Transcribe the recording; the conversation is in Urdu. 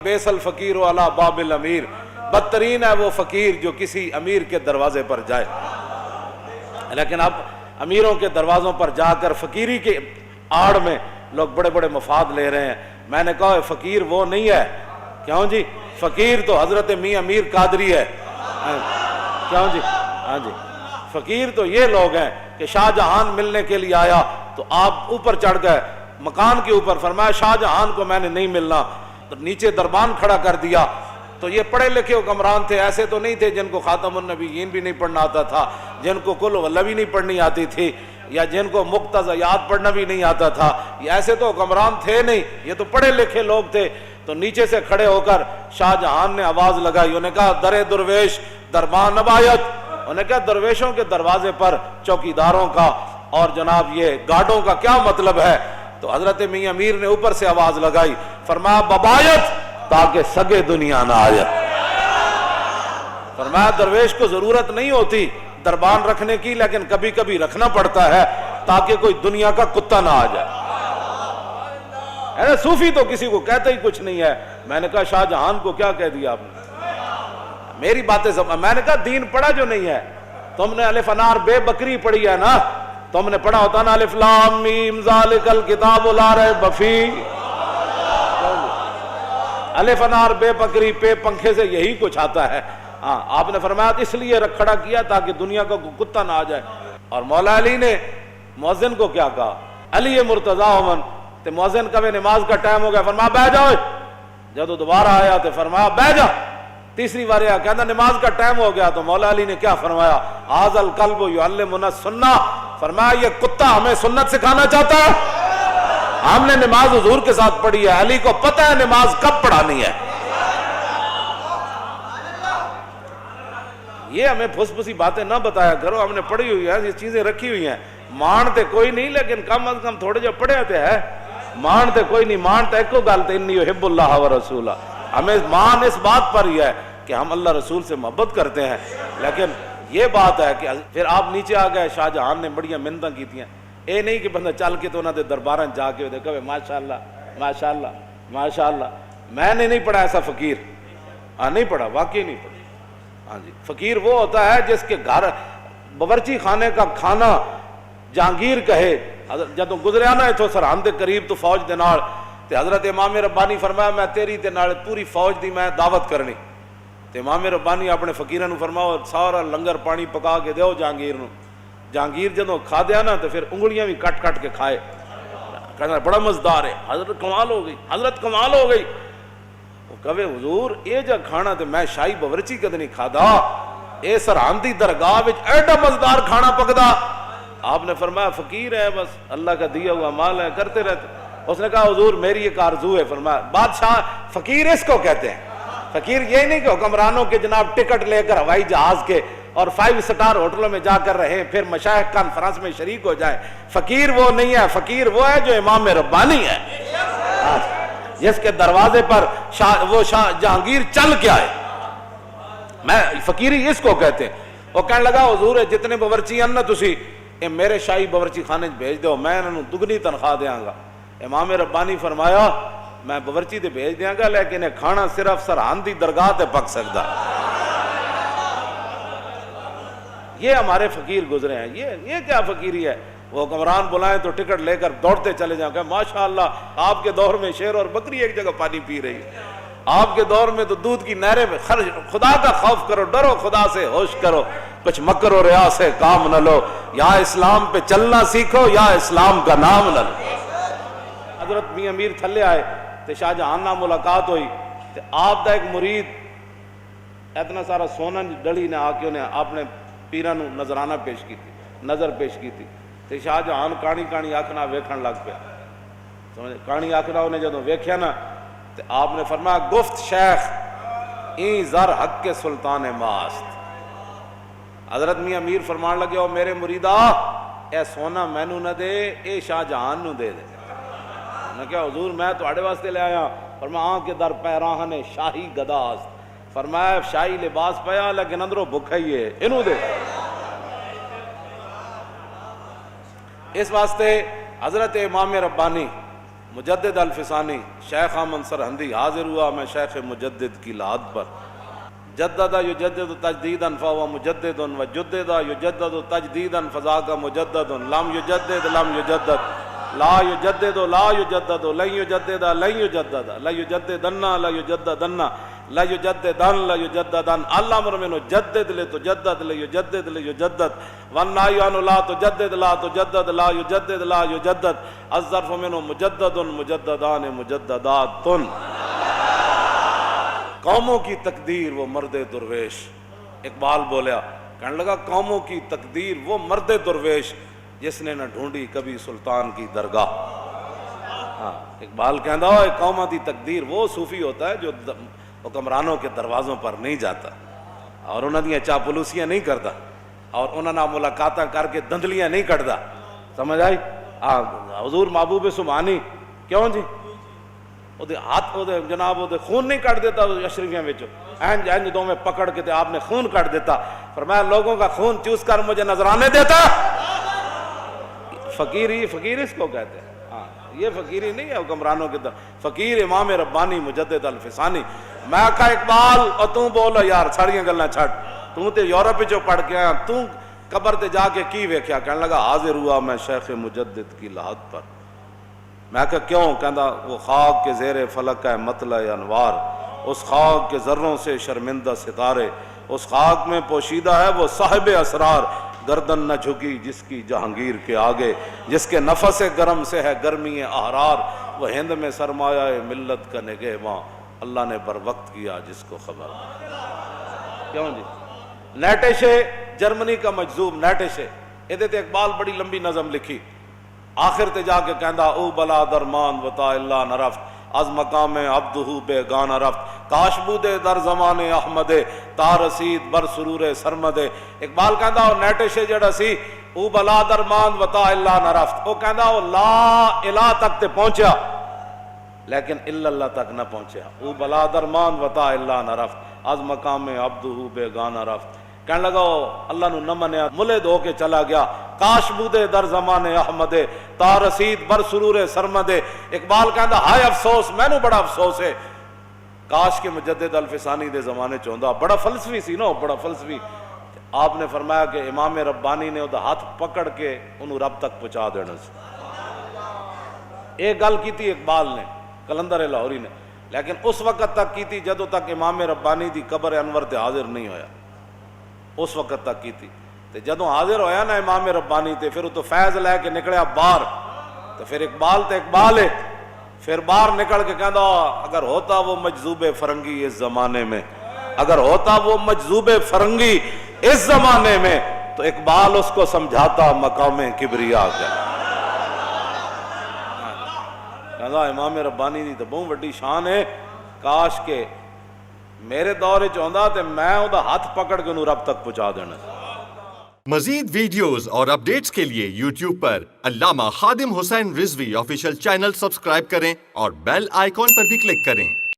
بیس الفقیر علی باب الامیر، بدترین ہے وہ فقیر جو کسی امیر کے دروازے پر جائے۔ لیکن اب امیروں کے دروازوں پر جا کر فقیری کے آڑ میں لوگ بڑے بڑے مفاد لے رہے ہیں۔ میں نے کہا فقیر وہ نہیں ہے، کیوں جی؟ فقیر تو حضرت میاں امیر قادری ہے، کیوں جی؟ ہاں جی، فقیر تو یہ لوگ ہیں کہ شاہ جہان ملنے کے لیے آیا تو آپ اوپر چڑھ گئے مکان کے اوپر، فرمایا شاہ جہان کو میں نے نہیں ملنا، تو نیچے دربان کھڑا کر دیا۔ تو یہ پڑھے لکھے حکمران تھے، ایسے تو نہیں تھے جن کو خاتم النبیین بھی نہیں پڑھنا آتا تھا، جن کو کل واللہ بھی نہیں پڑھنی آتی تھی، یا جن کو مقتضیات پڑھنا بھی نہیں آتا تھا، یہ ایسے تو حکمران تھے نہیں، یہ تو پڑھے لکھے لوگ تھے۔ تو نیچے سے کھڑے ہو کر شاہ جہان نے آواز لگائی، انہوں نے کہا در درویش دربان نبایت، انہوں نے کہا درویشوں کے دروازے پر چوکیداروں کا اور جناب یہ گارڈوں کا کیا مطلب ہے؟ تو حضرت میاں امیر نے اوپر سے آواز لگائی، فرمایا ببایت تاکہ سگے دنیا نہ آئے۔ فرمایا درویش کو ضرورت نہیں ہوتی دربان رکھنے کی، لیکن کبھی کبھی رکھنا پڑتا ہے تاکہ کوئی دنیا کا کتا نہ آ جائے۔ صوفی تو کسی کو کہتا ہی کچھ نہیں ہے۔ میں نے کہا شاہ جہان کو کیا کہہ دیا آپ نے؟ میری باتیں میں نے کہا دین پڑھا جو نہیں ہے، تم نے الف انار بے بکری پڑھی ہے نا، تم نے پڑھا ہوتا نا الف لام میم ذالک الکتاب لا ریب فیہ، الف انار بے بکری پہ پنکھے سے یہی کچھ آتا ہے۔ ہاں آپ نے فرمایا اس لیے کھڑا کیا تاکہ دنیا کا کتا نہ آ جائے۔ اور مولا علی نے مؤذن کو کیا کہا؟ علی مرتضیٰ من تے مؤذن کا نماز کا ٹائم ہو گیا، فرمایا بیٹھ جاؤ۔ جب دوبارہ آیا تو فرمایا بیٹھ جا۔ تیسری بار آیا کہتا نماز کا ٹائم ہو گیا، تو مولا علی نے کیا فرمایا؟ ھذا الکلب یعلمنا السنہ، فرمایا یہ کتا ہمیں سنت سکھانا چاہتا ہے۔ ہم نے نماز حضور کے ساتھ پڑھی ہے، علی کو پتہ ہے نماز کب پڑھانی ہے۔ یہ ہمیں پھس پھسی باتیں نہ بتایا کرو، ہم نے پڑھی ہوئی ہے، یہ چیزیں رکھی ہوئی ہیں۔ مانتے کوئی نہیں، لیکن کم از کم تھوڑے جو پڑھے ہوتے ہیں، مانتے کوئی نہیں، مانتے ایک کو گالتے انی یحب اللہ و رسولہ۔ ہمیں مان اس بات پر ہی ہے کہ ہم اللہ رسول سے محبت کرتے ہیں، لیکن یہ بات ہے کہ پھر آپ نیچے آ گئے، شاہ جہان نے بڑیاں منتیں کی تھیں، اے نہیں کہ بندہ چل کے تو انہوں نے درباراں جا کے دیکھا ماشاءاللہ ماشاءاللہ ماشاءاللہ۔ میں نے نہیں پڑھا ایسا فقیر، نہیں پڑھا، واقعی نہیں پڑھا۔ ہاں جی، فقیر وہ ہوتا ہے جس کے گھر باورچی خانے کا کھانا جہانگیر کہے۔ جب گزریا نا اتو سرحد دے قریب تو فوج دے نال، تے حضرت امام ربانی فرمایا میں تیری تے نال پوری فوج دی میں دعوت کرنی، تے امام ربانی اپنے فقیراں نو فرماؤ سارا لنگر پانی پکا کے دیو جہانگیر نو۔ جہانگیر جدوں کھا دیا نا تو پھر انگلیاں بھی کٹ کٹ کے کھائے، کہنا بڑا مزدار ہے، حضرت کمال ہو گئی، حضرت کمال ہو گئی۔ وہ کہے حضور اے جا کھانا تے میں شاہی باورچی کدے نہیں کھادا، اے سرحدی درگاہ وچ ایڈا مزدار کھانا پکدا۔ آپ نے فرمایا فقیر ہے، بس اللہ کا دیا ہوا مال ہے، کرتے رہتے۔ اس نے کہا حضور میری ایک آرزو ہے۔ فرمایا بادشاہ فقیر اس کو کہتے ہیں، فقیر یہ نہیں کہ حکمرانوں کے جناب ٹکٹ لے کر ہوائی جہاز کے اور 5 سٹار ہوٹلوں میں جا کر رہے پھر مشائخ کانفرنس میں شریک ہو جائے۔ فقیر وہ نہیں ہے، فقیر وہ ہے جو امام ربانی ہے، جس کے دروازے پر وہ جہانگیر چل کے آئے۔ میں فقیری اس کو کہتے ہیں۔ وہ کہنے لگا حضور جتنے باورچی ہیں نا تسی اے میرے شاہی باورچی خانے بھیج دو، میں انہوں دگنی تنخواہ دیاں گا۔ امام ربانی فرمایا میں باورچی تے بھیج دیاں گا، لیکن یہ کھانا صرف سرحدی درگاہ تے پک سکتا۔ یہ ہمارے فقیر گزرے ہیں۔ یہ کیا فقیری ہے؟ وہ حکمران بلائیں تو ٹکٹ لے کر دوڑتے چلے جاؤں کہ ماشاءاللہ آپ کے دور میں شیر اور بکری ایک جگہ پانی پی رہی ہے، آپ کے دور میں تو دودھ کی نہریں میں خدا کا خوف کرو، ڈرو خدا سے، ہوش کرو، کچھ مکر و ریا سے کام نہ لو، یا اسلام پہ چلنا سیکھو یا اسلام کا نام نہ لو۔ حضرت میاں امیر تھلے آئے تو شاہ جہان نہ ملاقات ہوئی، تو آپ دا ایک مرید اتنا سارا سونا ڈلی نے آ کے انہیں اپنے پیران نظرانہ پیش کی تھی، نظر پیش کی تھی۔ تو شاہ جہان کہانی کہانی آکھنا ویکھن لگ پیا، کہانی آکھنا انہیں جدوں ویکھیا نا تو آپ نے فرمایا گفت شیخ این زر حق کے سلطان ماست۔ حضرت میاں امیر فرمان لگے او میرے مریدہ اے سونا مینو نہ دے، اے شاہ جہان نو دے دے۔ میں کہا حضور میں تواڈے واسطے لے آیا۔ فرمایا آن کے در پیراہن شاہی گداست، فرمایا شاہی لباس پیا لیکن اندروں بھکھا ہی ہے، انہوں دے۔ اس واسطے حضرت امام ربانی مجدد الفسانی شیخ احمد سرہندی حاضر ہوا میں شیخ مجدد کی لحد پر، جدد یجدد تجدیدا فهو مجدد وجدد یجدد تجدیدا فذاک مجدد لم یجدد لم یجدد لا یجدد لا یجدد لن یجدد لن یجدد لا یجددن لا یجددن لا یجددن لا یجددن الامر منه جدد لتجدد لیجدد لیجدد والنهی عنه لا تجدد لا تجدد لا یجدد لا یجدد الظرف منه مجدد مجددان مجددات۔ قوموں کی تقدیر وہ مرد درویش، اقبال بولیا، کہنے لگا قوموں کی تقدیر وہ مرد درویش جس نے نہ ڈھونڈی کبھی سلطان کی درگاہ۔ ہاں اقبال کہندا ہے قوموں کی تقدیر وہ صوفی ہوتا ہے جو حکمرانوں کے دروازوں پر نہیں جاتا اور انہاں دیاں چاپلوسیاں نہیں کرتا اور انہاں نال ملاقاتاں کر کے دندلیاں نہیں کٹدا، سمجھ آئی؟ حضور محبوب سبحانی کیوں جی وہ ہاتھ وہ جناب وہ خون نہیں کٹ دیتا اشرفیاں وچوں، اینج اینج دو میں پکڑ کے تے آپ نے خون کٹ دیتا، فرمایا لوگوں کا خون چوس کر مجھے نذرانے دیتا۔ فقیری، فقیر اس کو کہتے ہیں، ہاں یہ فقیری نہیں ہے حکمرانوں کے در، فقیر امام ربانی مجدد الفسانی۔ میں کہا اقبال اور توں بولو یار ساریاں گلاں چھڈ، توں تے یورپ وچوں پڑھ کے آیا، توں قبر تے جا کے کی ویکھیا؟ کہنے لگا حاضر ہوا میں شیخ مجدد کی لحد پر۔ میں کہا کیوں؟ کہندا وہ خاک کے زیر فلک ہے مطلع انوار، اس خاک کے ذروں سے شرمندہ ستارے، اس خاک میں پوشیدہ ہے وہ صاحب اسرار، گردن نہ جھکی جس کی جہانگیر کے آگے، جس کے نفس گرم سے ہے گرمی احرار، وہ ہند میں سرمایہ ملت کا نگہباں، اللہ نے بر وقت کیا جس کو خبر۔ کیوں جی؟ نیٹشے جرمنی کا مجذوب نیٹشے، ادھے تے اقبال بڑی لمبی نظم لکھی، آخر تے جا کے کہندا او بلا درمان وطا اللہ نرفت از مقام عبدہو بے گانہ رفت، کاش بودے در زمان احمد تا رسید بر سرور سرمد۔ اقبال کہندا او نیٹشے جڑا سی او بلا درمان وطا اللہ نرفت، او کہندا او لا الہ تک تے پہنچیا لیکن الا اللہ تک نہ پہنچیا، او بلا درمان وطا اللہ نرفت از مقام عبدہو بے گانہ رفت۔ کہنے لگا اللہ نو نہ منیا، ملد ہو کے چلا گیا، کاش بودے در زمان احمد تا رسید بر سرور سرمد۔ اقبال کہندا ہائے افسوس، میں نو بڑا افسوس ہے، کاش کے مجدد الفسانی دے زمانے چوندا، بڑا فلسفی سی نا، بڑا فلسفی۔ آپ نے فرمایا کہ امام ربانی نے وہ ہاتھ پکڑ کے انہوں رب تک پہنچا دینا سی۔ ایک گل کی تھی اقبال نے، کلندر لاہوری نے، لیکن اس وقت تک کی تھی جدوں تک امام ربانی دی قبر انور تے حاضر نہیں ہویا، اس وقت تک کی تھی۔ تے جدوں حاضر ہویا نا امام ربانی تے پھر تو فیض لے کے نکلیا باہر، تو پھر اقبال تے اقبال ہے، پھر باہر نکل کے کہندا اگر ہوتا وہ مجذوب فرنگی اس زمانے میں، اگر ہوتا وہ مجذوب فرنگی اس زمانے میں تو اقبال اس کو سمجھاتا مقام کبریا کا۔ کہندا امام ربانی دی تو بہت بڑی شان ہے، کاش کے میرے دور وچ ہوندا تے میں او دا ہاتھ پکڑ کے انہوں رب تک پہنچا دینا۔ مزید ویڈیوز اور اپڈیٹس کے لیے یوٹیوب پر علامہ Khadim Hussain Rizvi official channel subscribe کریں اور بیل آئیکن پر بھی کلک کریں۔